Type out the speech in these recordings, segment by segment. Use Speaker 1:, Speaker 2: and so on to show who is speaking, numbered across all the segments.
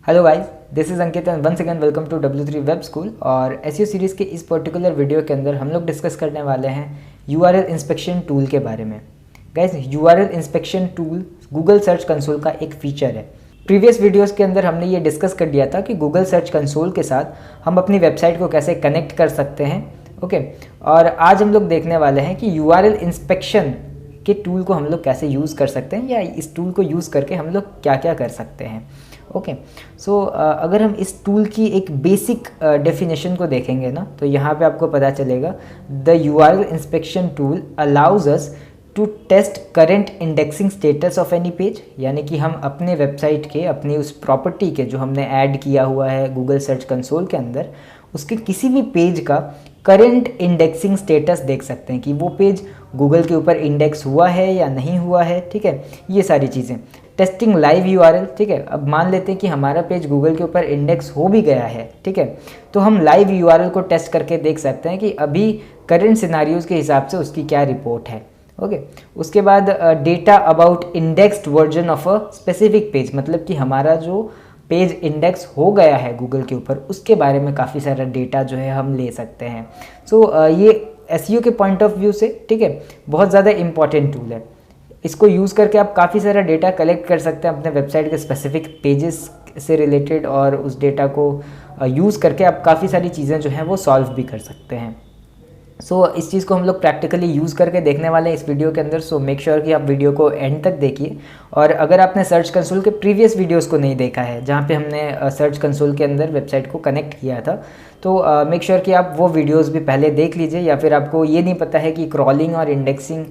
Speaker 1: Hello guys, this is Ankit and once again welcome to W3 web school. और SEO series के इस particular video के अंदर हम लोग डिस्कस करने वाले हैं URL इंस्पेक्शन टूल के बारे में। Guys, URL inspection tool Google search console का एक फीचर है। प्रीवियस वीडियोस के अंदर हमने ये डिस्कस कर दिया था कि गूगल सर्च कंसोल के साथ हम अपनी वेबसाइट को कैसे कनेक्ट कर सकते हैं। ओके, और आज हम लोग देखने वाले हैं कि URL इंस्पेक्शन के टूल को हम लोग कैसे यूज़ कर सकते हैं, या इस टूल को यूज़ करके हम लोग क्या क्या कर सकते हैं। ओके, सो अगर हम इस टूल की एक बेसिक डेफिनेशन को देखेंगे ना, तो यहाँ पे आपको पता चलेगा the URL inspection tool allows us to test current indexing status of any page. यानी कि हम अपने वेबसाइट के, अपनी उस प्रॉपर्टी के जो हमने ऐड किया हुआ है गूगल सर्च कंसोल के अंदर, उसके किसी भी पेज का करेंट इंडेक्सिंग स्टेटस देख सकते हैं कि वो पेज गूगल के ऊपर इंडेक्स हुआ है या नहीं हुआ है। ठीक है, ये सारी चीज़ें। Testing live URL। ठीक है, अब मान लेते हैं कि हमारा पेज गूगल के ऊपर इंडेक्स हो भी गया है। ठीक है, तो हम लाइव URL को टेस्ट करके देख सकते हैं कि अभी करेंट सिनारियोज़ के हिसाब से उसकी क्या रिपोर्ट है। ओके, उसके बाद data about indexed version of a specific page, मतलब कि हमारा जो पेज इंडेक्स हो गया है गूगल के ऊपर, उसके बारे में काफ़ी सारा डेटा जो है हम ले सकते हैं। सो ये एसईओ के पॉइंट ऑफ व्यू से, ठीक है, बहुत ज़्यादा इंपॉर्टेंट टूल है। इसको यूज़ करके आप काफ़ी सारा डेटा कलेक्ट कर सकते हैं अपने वेबसाइट के स्पेसिफिक पेजेस से रिलेटेड, और उस डेटा को यूज़ करके आप काफ़ी सारी चीज़ें जो हैं वो सॉल्व भी कर सकते हैं। सो इस चीज़ को हम लोग प्रैक्टिकली यूज़ करके देखने वाले हैं इस वीडियो के अंदर। सो मेक श्योर कि आप वीडियो को एंड तक देखिए। और अगर आपने सर्च कंसोल के प्रीवियस वीडियोस को नहीं देखा है, जहाँ पे हमने सर्च कंसोल के अंदर वेबसाइट को कनेक्ट किया था, तो मेक श्योर कि आप वो वीडियोस भी पहले देख लीजिए। या फिर आपको ये नहीं पता है कि क्रॉलिंग और इंडेक्सिंग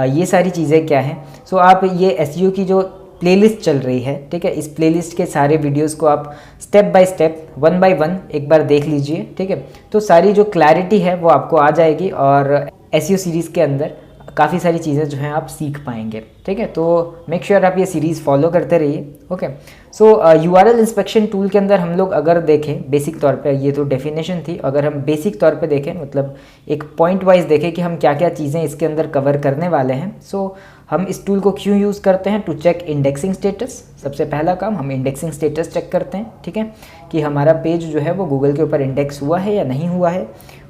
Speaker 1: ये सारी चीज़ें क्या हैं, सो आप ये एसईओ की जो प्लेलिस्ट चल रही है, ठीक है, इस प्लेलिस्ट के सारे वीडियोस को आप step by step, one by one एक बार देख लीजिए। ठीक है, तो सारी जो क्लैरिटी है वो आपको आ जाएगी, और एसईओ सीरीज़ के अंदर काफ़ी सारी चीज़ें जो हैं आप सीख पाएंगे। ठीक है, तो मेक श्योर आप ये सीरीज़ फॉलो करते रहिए। ओके, सो URL इंस्पेक्शन टूल के अंदर हम लोग अगर देखें बेसिक तौर पे, ये तो डेफिनेशन थी, अगर हम बेसिक तौर पे देखें, मतलब एक पॉइंट वाइज देखें कि हम क्या क्या चीज़ें इसके अंदर कवर करने वाले हैं। सो हम इस टूल को क्यों यूज़ करते हैं? To check indexing status. सबसे पहला काम, हम इंडेक्सिंग स्टेटस चेक करते हैं, ठीक है, कि हमारा पेज जो है वो गूगल के ऊपर इंडेक्स हुआ है या नहीं हुआ है।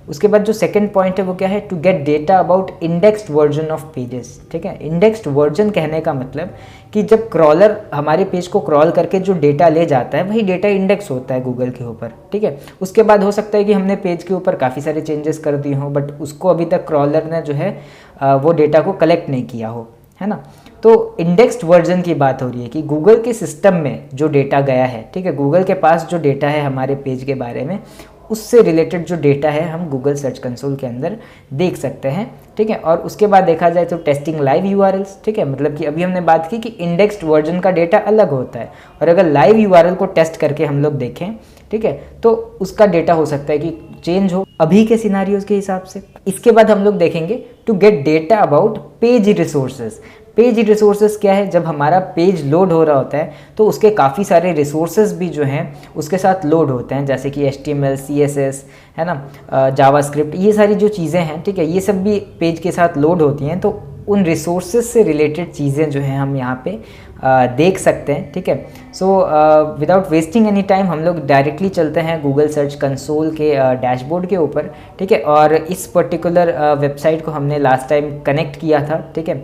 Speaker 1: उसके बाद जो सेकंड पॉइंट है वो क्या है? To get data about indexed version of pages. ठीक है, इंडेक्स्ड वर्जन कहने का मतलब कि जब क्रॉलर हमारे पेज को क्रॉल करके जो डेटा ले जाता है, वही डेटा इंडेक्स होता है गूगल के ऊपर। ठीक है, उसके बाद हो सकता है कि हमने पेज के ऊपर काफ़ी सारे चेंजेस कर दिए हों, बट उसको अभी तक क्रॉलर ने जो है वो डेटा को कलेक्ट नहीं किया हो, है ना। तो इंडेक्स्ड वर्जन की बात हो रही है कि गूगल के सिस्टम में जो डेटा गया है, ठीक है, गूगल के पास जो डेटा है हमारे पेज के बारे में, उससे रिलेटेड जो डेटा है हम गूगल सर्च कंसोल के अंदर देख सकते हैं। ठीक है, और उसके बाद देखा जाए तो टेस्टिंग लाइव URLs। ठीक है, मतलब कि अभी हमने बात की कि इंडेक्स्ड वर्जन का डेटा अलग होता है, और अगर लाइव URL को टेस्ट करके हम लोग देखें, ठीक है, तो उसका डेटा हो सकता है कि चेंज हो अभी के सिनारियोज के हिसाब से। इसके बाद हम लोग देखेंगे to get data about page resources. Page resources क्या है? जब हमारा पेज लोड हो रहा होता है तो उसके काफ़ी सारे रिसोर्सेज भी जो हैं उसके साथ लोड होते हैं, जैसे कि HTML, CSS, है ना, जावास्क्रिप्ट, ये सारी जो चीज़ें हैं, ठीक है, ये सब भी पेज के साथ लोड होती हैं। तो उन रिसोर्सेज से रिलेटेड चीज़ें जो हैं हम यहाँ पे देख सकते हैं। ठीक है, so without wasting any time हम लोग डायरेक्टली चलते हैं गूगल सर्च कंसोल के डैशबोर्ड के ऊपर। ठीक है, और इस पर्टिकुलर वेबसाइट को हमने लास्ट टाइम कनेक्ट किया था, ठीक है,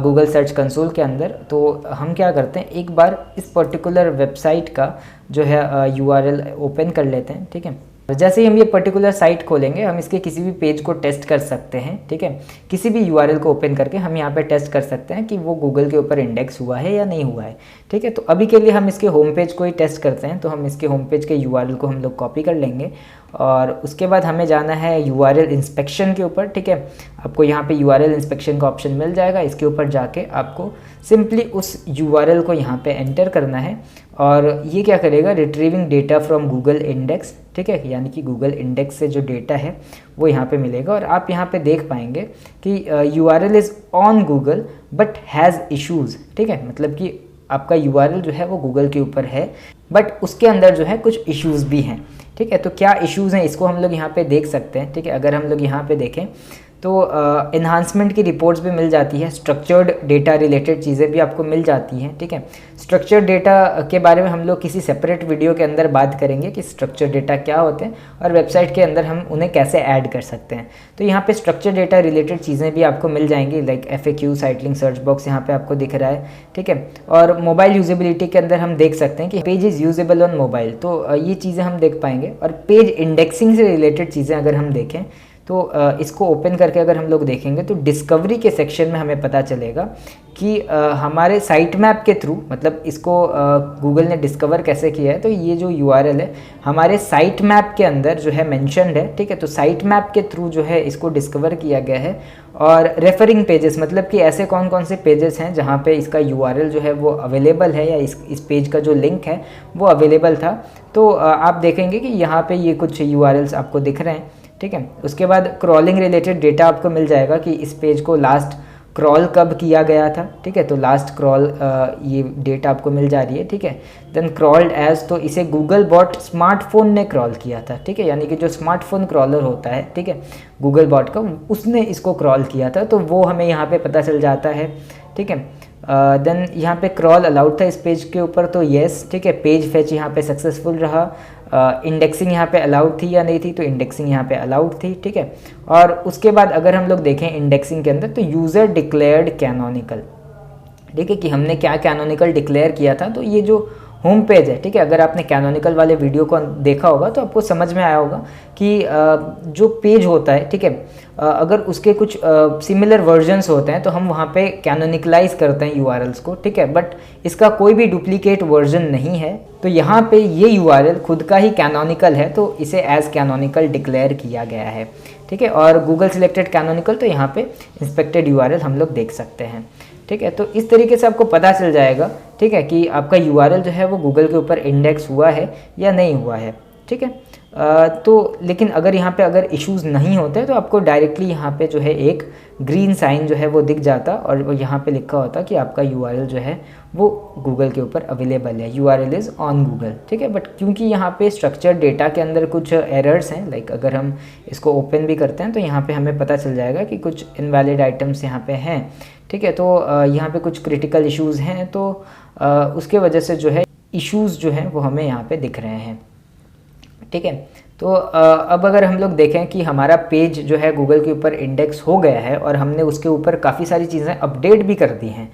Speaker 1: गूगल सर्च कंसोल के अंदर। तो हम क्या करते हैं, एक बार इस पर्टिकुलर वेबसाइट का जो है URL ओपन कर लेते हैं। ठीक है, जैसे ही हम ये पर्टिकुलर साइट खोलेंगे, हम इसके किसी भी पेज को टेस्ट कर सकते हैं। ठीक है, किसी भी URL को ओपन करके हम यहाँ पे टेस्ट कर सकते हैं कि वो गूगल के ऊपर इंडेक्स हुआ है या नहीं हुआ है। ठीक है, तो अभी के लिए हम इसके होम पेज को ही टेस्ट करते हैं। तो हम इसके होम पेज के URL को हम लोग कॉपी कर लेंगे, और उसके बाद हमें जाना है URL इंस्पेक्शन के ऊपर। ठीक है, आपको यहाँ पे URL इंस्पेक्शन का ऑप्शन मिल जाएगा। इसके ऊपर जाके आपको सिंपली उस URL को यहाँ पे एंटर करना है, और ये क्या करेगा? Retrieving data from Google index. ठीक है, यानी कि गूगल इंडेक्स से जो डेटा है वो यहाँ पे मिलेगा, और आप यहाँ पे देख पाएंगे कि URL is on Google but has issues. ठीक है, मतलब कि आपका URL जो है वो गूगल के ऊपर है, बट उसके अंदर जो है कुछ इश्यूज़ भी हैं। ठीक है, तो क्या इश्यूज़ हैं इसको हम लोग यहाँ पे देख सकते हैं। ठीक है, अगर हम लोग यहाँ पे देखें तो इन्हांसमेंट की रिपोर्ट्स भी मिल जाती है, स्ट्रक्चर्ड डेटा रिलेटेड चीज़ें भी आपको मिल जाती हैं, ठीक है। स्ट्रक्चर्ड डेटा के बारे में हम लोग किसी सेपरेट वीडियो के अंदर बात करेंगे कि स्ट्रक्चर्ड डेटा क्या होते हैं और वेबसाइट के अंदर हम उन्हें कैसे ऐड कर सकते हैं। तो यहाँ पे स्ट्रक्चर्ड डेटा रिलेटेड चीज़ें भी आपको मिल जाएंगी, like FAQ, site link, search box यहाँ पे आपको दिख रहा है, ठीक है। और मोबाइल यूजेबिलिटी के अंदर हम देख सकते हैं कि page is usable on mobile, तो ये चीज़ें हम देख पाएंगे। और पेज इंडेक्सिंग से रिलेटेड चीज़ें अगर हम देखें तो इसको ओपन करके अगर हम लोग देखेंगे तो डिस्कवरी के सेक्शन में हमें पता चलेगा कि हमारे साइट मैप के थ्रू, मतलब इसको गूगल ने डिस्कवर कैसे किया है, तो ये जो URL है हमारे साइट मैप के अंदर जो है मेंशन्ड है, ठीक है। तो साइट मैप के थ्रू जो है इसको डिस्कवर किया गया है। और रेफरिंग पेजेस, मतलब कि ऐसे कौन कौन से पेजेस हैं जहाँ पे इसका URL जो है वो अवेलेबल है या इस पेज का जो लिंक है वो अवेलेबल था। तो आप देखेंगे कि यहाँ पे ये कुछ URLs आपको दिख रहे हैं, ठीक है। उसके बाद क्रॉलिंग रिलेटेड डेटा आपको मिल जाएगा कि इस पेज को लास्ट क्रॉल कब किया गया था, ठीक है। तो लास्ट क्रॉल ये डेटा आपको मिल जा रही है, ठीक है। देन क्रॉल्ड एज, तो इसे गूगल बॉट स्मार्टफोन ने क्रॉल किया था, ठीक है। यानी कि जो स्मार्टफोन क्रॉलर होता है, ठीक है, गूगल बॉट का, उसने इसको क्रॉल किया था, तो वो हमें यहाँ पे पता चल जाता है, ठीक है। देन यहाँ पे क्रॉल अलाउड था इस पेज के ऊपर, तो येस, ठीक है। पेज फेच यहाँ पे सक्सेसफुल रहा। इंडेक्सिंग यहाँ पे अलाउड थी या नहीं थी, तो इंडेक्सिंग यहाँ पे अलाउड थी, ठीक है। और उसके बाद अगर हम लोग देखें इंडेक्सिंग के अंदर, तो यूज़र डिक्लेयर्ड कैनोनिकल, ठीक है, कि हमने क्या कैनोनिकल डिक्लेयर किया था। तो ये जो होम पेज है, ठीक है, अगर आपने कैनोनिकल वाले वीडियो को देखा होगा तो आपको समझ में आया होगा कि जो पेज होता है, ठीक है, अगर उसके कुछ सिमिलर वर्जन्स होते हैं तो हम वहाँ पे कैनोनिकलाइज करते हैं URLs को, ठीक है। बट इसका कोई भी डुप्लीकेट वर्जन नहीं है, तो यहाँ पे ये URL खुद का ही कैनोनिकल है, तो इसे एज कैनोनिकल डिक्लेयर किया गया है, ठीक है। और गूगल सिलेक्टेड कैनोनिकल, तो यहाँ पे इंस्पेक्टेड URL हम लोग देख सकते हैं, ठीक है। तो इस तरीके से आपको पता चल जाएगा, ठीक है, कि आपका URL जो है वो गूगल के ऊपर इंडेक्स हुआ है या नहीं हुआ है, ठीक है। तो लेकिन अगर यहाँ पे अगर इश्यूज़ नहीं होते तो आपको डायरेक्टली यहाँ पे जो है एक ग्रीन साइन जो है वो दिख जाता और वो यहाँ पे लिखा होता कि आपका URL जो है वो गूगल के ऊपर अवेलेबल है, URL इज़ ऑन गूगल, ठीक है। बट क्योंकि यहाँ पे स्ट्रक्चर्ड डेटा के अंदर कुछ एरर्स हैं, लाइक अगर हम इसको ओपन भी करते हैं तो यहाँ पे हमें पता चल जाएगा कि कुछ इनवैलिड आइटम्स यहाँ पे हैं, ठीक है। तो यहाँ पे कुछ क्रिटिकल इश्यूज़ हैं, तो उसके वजह से जो है इश्यूज़ जो हैं वो हमें यहाँ पे दिख रहे हैं, ठीक है। तो अब अगर हम लोग देखें कि हमारा पेज जो है गूगल के ऊपर इंडेक्स हो गया है और हमने उसके ऊपर काफ़ी सारी चीज़ें अपडेट भी कर दी हैं,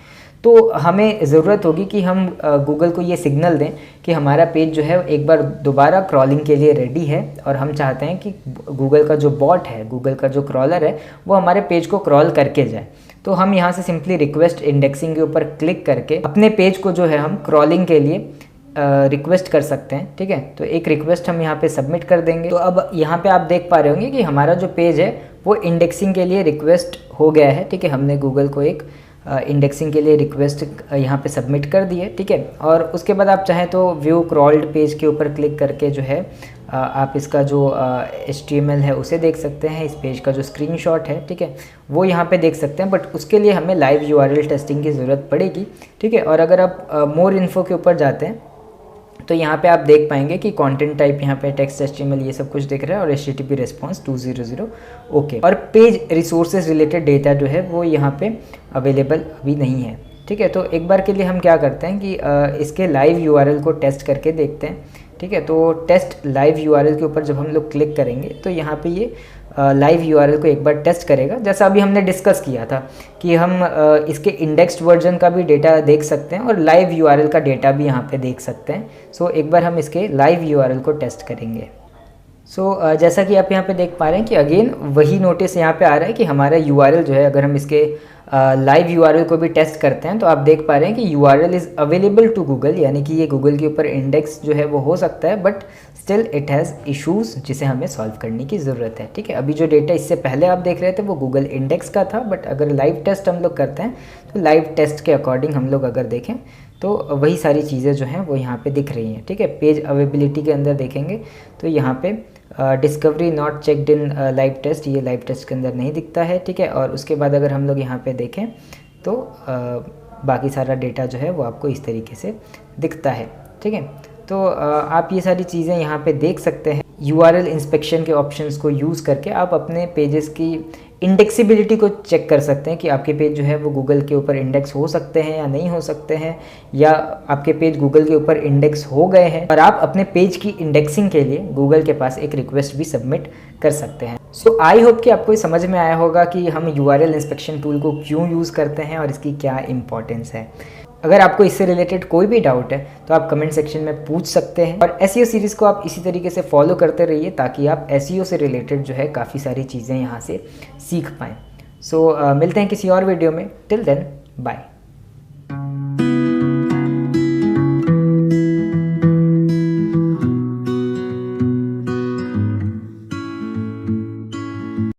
Speaker 1: तो हमें ज़रूरत होगी कि हम गूगल को ये सिग्नल दें कि हमारा पेज जो है एक बार दोबारा क्रॉलिंग के लिए रेडी है और हम चाहते हैं कि गूगल का जो बॉट है, गूगल का जो क्रॉलर है, वो हमारे पेज को क्रॉल करके जाए। तो हम यहाँ से सिंपली रिक्वेस्ट इंडेक्सिंग के ऊपर क्लिक करके अपने पेज को जो है हम क्रॉलिंग के लिए रिक्वेस्ट कर सकते हैं, ठीक है। तो एक रिक्वेस्ट हम यहाँ पे सबमिट कर देंगे। तो अब यहाँ पे आप देख पा रहे होंगे कि हमारा जो पेज है वो इंडेक्सिंग के लिए रिक्वेस्ट हो गया है, ठीक है। हमने गूगल को एक इंडेक्सिंग के लिए रिक्वेस्ट यहाँ पे सबमिट कर दी है, ठीक है। और उसके बाद आप चाहें तो व्यू क्रॉल्ड पेज के ऊपर क्लिक करके जो है आप इसका जो HTML है उसे देख सकते हैं, इस पेज का जो स्क्रीनशॉट है, ठीक है, वो यहाँ पे देख सकते हैं। बट उसके लिए हमें लाइव URL टेस्टिंग की ज़रूरत पड़ेगी, ठीक है। और अगर आप मोर इन्फो के ऊपर जाते हैं तो यहाँ पे आप देख पाएंगे कि कंटेंट टाइप यहाँ पे टेक्स्ट HTML ये सब कुछ दिख रहा है और HTTP रिस्पॉन्स 200 ओके। और पेज रिसोर्सेज रिलेटेड डेटा जो है वो यहाँ पे अवेलेबल अभी नहीं है, ठीक है। तो एक बार के लिए हम क्या करते हैं कि इसके लाइव URL को टेस्ट करके देखते हैं, ठीक है। तो टेस्ट लाइव URL के ऊपर जब हम लोग क्लिक करेंगे तो यहाँ पे ये लाइव URL को एक बार टेस्ट करेगा, जैसा अभी हमने डिस्कस किया था कि हम इसके इंडेक्स्ड वर्जन का भी डेटा देख सकते हैं और लाइव URL का डेटा भी यहाँ पे देख सकते हैं। सो एक बार हम इसके लाइव URL को टेस्ट करेंगे। सो जैसा कि आप यहाँ पे देख पा रहे हैं कि अगेन वही नोटिस यहाँ पे आ रहा है कि हमारा URL जो है, अगर हम इसके लाइव URL को भी टेस्ट करते हैं तो आप देख पा रहे हैं कि URL is available to Google, यानी कि ये गूगल के ऊपर इंडेक्स जो है वो हो सकता है, but still it has issues जिसे हमें सॉल्व करने की ज़रूरत है, ठीक है। अभी जो डेटा इससे पहले आप देख रहे थे वो गूगल इंडेक्स का था, बट अगर लाइव टेस्ट हम लोग करते हैं तो लाइव टेस्ट के अकॉर्डिंग हम लोग अगर देखें तो वही सारी चीज़ें जो हैं वो यहाँ पे दिख रही हैं, ठीक है। पेज अवेलेबिलिटी के अंदर देखेंगे तो यहाँ पे discovery not checked in live test, ये लाइव टेस्ट के अंदर नहीं दिखता है, ठीक है। और उसके बाद अगर हम लोग यहाँ पे देखें तो बाकी सारा डेटा जो है वो आपको इस तरीके से दिखता है, ठीक है। तो आप ये सारी चीज़ें यहाँ पे देख सकते हैं। URL इंस्पेक्शन के ऑप्शंस को यूज़ करके आप अपने पेजेस की इंडेक्सिबिलिटी को चेक कर सकते हैं कि आपके पेज जो है वो गूगल के ऊपर इंडेक्स हो सकते हैं या नहीं हो सकते हैं, या आपके पेज गूगल के ऊपर इंडेक्स हो गए हैं, और आप अपने पेज की इंडेक्सिंग के लिए गूगल के पास एक रिक्वेस्ट भी सबमिट कर सकते हैं। सो आई होप कि आपको ये समझ में आया होगा कि हम URL इंस्पेक्शन टूल को क्यों यूज़ करते हैं और इसकी क्या इंपॉर्टेंस है। अगर आपको इससे रिलेटेड कोई भी डाउट है तो आप कमेंट सेक्शन में पूछ सकते हैं, और SEO सीरीज़ को आप इसी तरीके से फॉलो करते रहिए ताकि आप SEO से रिलेटेड जो है काफ़ी सारी चीज़ें यहाँ से सीख पाएँ। सो मिलते हैं किसी और वीडियो में। Till then bye.